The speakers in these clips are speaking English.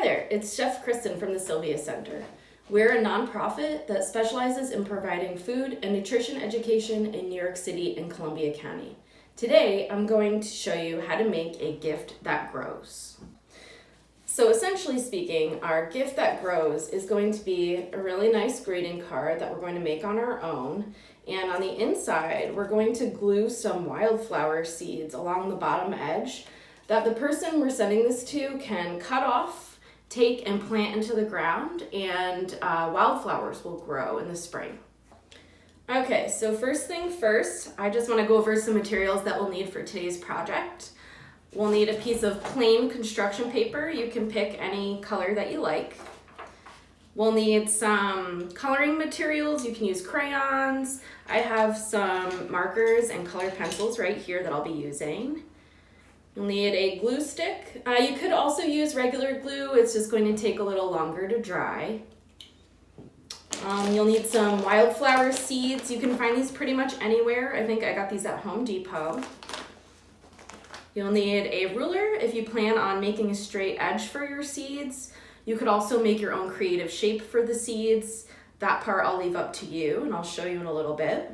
there, it's Chef Kristen from the Sylvia Center. We're a nonprofit that specializes in providing food and nutrition education in New York City and Columbia County. Today, I'm going to show you how to make a gift that grows. So essentially speaking, our gift that grows is going to be a really nice greeting card that we're going to make on our own. And on the inside, we're going to glue some wildflower seeds along the bottom edge that the person we're sending this to can cut off, take and plant into the ground, and wildflowers will grow in the spring. Okay, so first thing first, I just want to go over some materials that we'll need for today's project. We'll need a piece of plain construction paper. You can pick any color that you like. We'll need some coloring materials. You can use crayons. I have some markers and colored pencils right here that I'll be using. You'll need a glue stick. You could also use regular glue. It's just going to take a little longer to dry. You'll need some wildflower seeds. You can find these pretty much anywhere. I think I got these at Home Depot. You'll need a ruler if you plan on making a straight edge for your seeds. You could also make your own creative shape for the seeds. That part I'll leave up to you, and I'll show you in a little bit.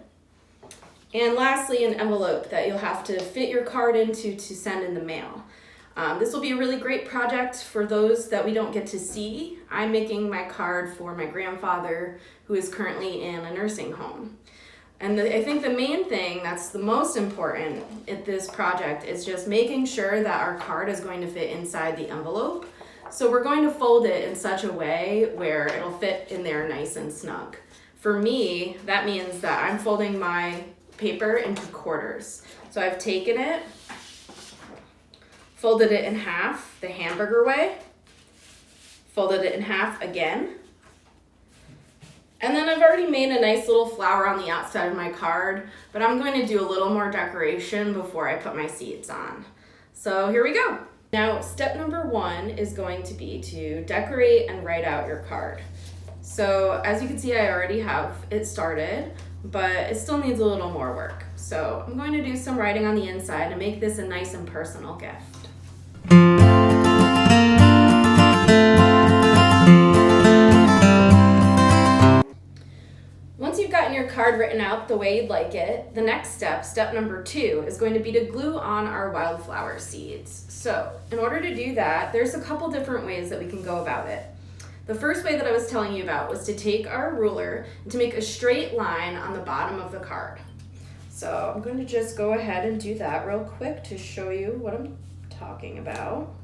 And lastly, an envelope that you'll have to fit your card into to send in the mail. This will be a really great project for those that we don't get to see. I'm making my card for my grandfather who is currently in a nursing home. And I think the main thing that's the most important at this project is just making sure that our card is going to fit inside the envelope. So we're going to fold it in such a way where it'll fit in there nice and snug. For me, that means that I'm folding my paper into quarters. So I've taken it, folded it in half the hamburger way, folded it in half again, and then I've already made a nice little flower on the outside of my card, but I'm going to do a little more decoration before I put my seeds on. So here we go. Now, step number 1 is going to be to decorate and write out your card. So as you can see, I already have it started, but it still needs a little more work. So I'm going to do some writing on the inside to make this a nice and personal gift. Once you've gotten your card written out the way you'd like it, the next step, step number 2, is going to be to glue on our wildflower seeds. So in order to do that, there's a couple different ways that we can go about it. The first way that I was telling you about was to take our ruler and to make a straight line on the bottom of the card. So I'm going to just go ahead and do that real quick to show you what I'm talking about.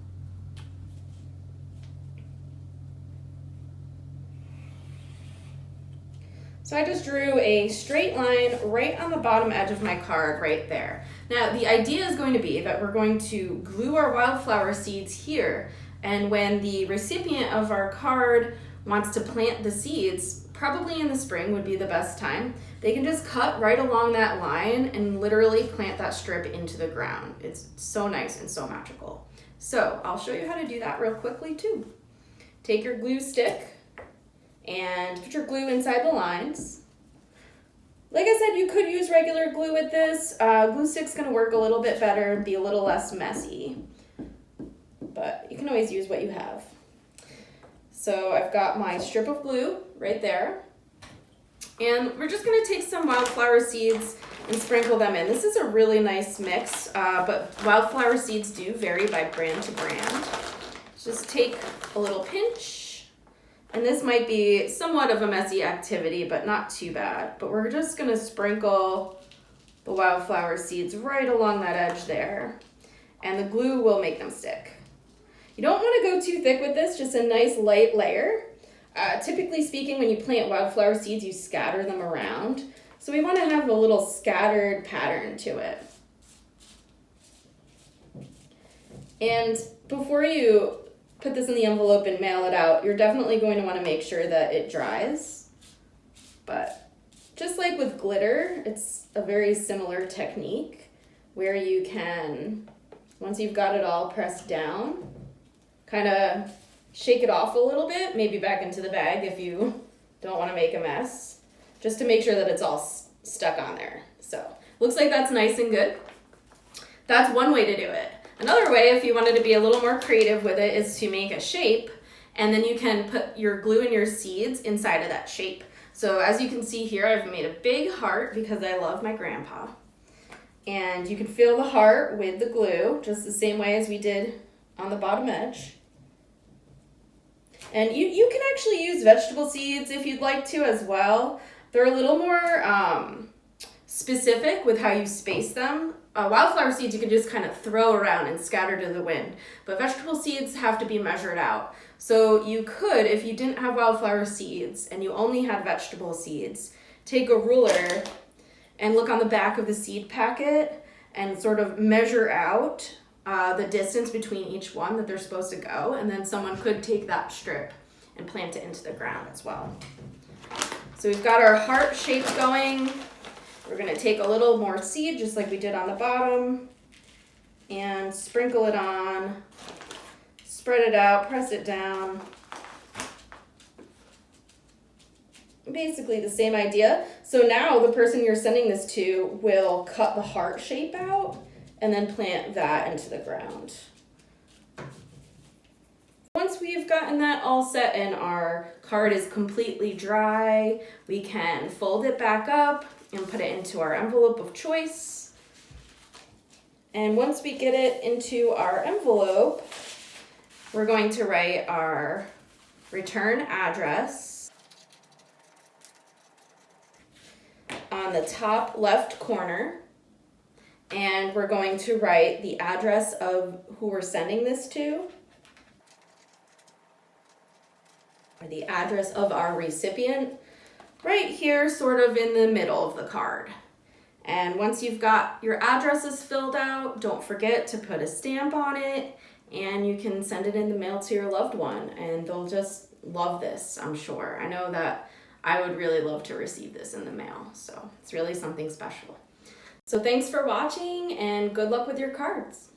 So I just drew a straight line right on the bottom edge of my card right there. Now the idea is going to be that we're going to glue our wildflower seeds here, and when the recipient of our card wants to plant the seeds, probably in the spring would be the best time, they can just cut right along that line and literally plant that strip into the ground. It's so nice and so magical. So I'll show you how to do that real quickly too. Take your glue stick and put your glue inside the lines. Like I said, you could use regular glue with this. Glue stick's gonna work a little bit better and be a little less messy, but you can always use what you have. So I've got my strip of glue right there, and we're just gonna take some wildflower seeds and sprinkle them in. This is a really nice mix, but wildflower seeds do vary by brand to brand. Just take a little pinch. And this might be somewhat of a messy activity, but not too bad. But we're just gonna sprinkle the wildflower seeds right along that edge there. And the glue will make them stick. You don't wanna go too thick with this, just a nice light layer. Typically speaking, when you plant wildflower seeds, you scatter them around. So we wanna have a little scattered pattern to it. And before you put this in the envelope and mail it out, you're definitely going to want to make sure that it dries. But just like with glitter, it's a very similar technique where you can, once you've got it all pressed down, kind of shake it off a little bit, maybe back into the bag if you don't want to make a mess, just to make sure that it's all stuck on there. So looks like that's nice and good. That's one way to do it. Another way, if you wanted to be a little more creative with it, is to make a shape and then you can put your glue and your seeds inside of that shape. So as you can see here, I've made a big heart because I love my grandpa. And you can fill the heart with the glue just the same way as we did on the bottom edge. And you can actually use vegetable seeds if you'd like to as well. They're a little more specific with how you space them. Wildflower seeds you can just kind of throw around and scatter to the wind, but vegetable seeds have to be measured out. So you could, if you didn't have wildflower seeds and you only had vegetable seeds, take a ruler and look on the back of the seed packet and sort of measure out the distance between each one that they're supposed to go, and then someone could take that strip and plant it into the ground as well. So we've got our heart shape going. We're gonna take a little more seed, just like we did on the bottom, and sprinkle it on, spread it out, press it down. Basically the same idea. So now the person you're sending this to will cut the heart shape out and then plant that into the ground. Once we've gotten that all set and our card is completely dry, we can fold it back up and put it into our envelope of choice. And once we get it into our envelope, we're going to write our return address on the top left corner. And we're going to write the address of who we're sending this to, or the address of our recipient, right here, sort of in the middle of the card. And once you've got your addresses filled out, don't forget to put a stamp on it, and you can send it in the mail to your loved one, and they'll just love this, I'm sure. I know that I would really love to receive this in the mail, so it's really something special. So thanks for watching, and good luck with your cards.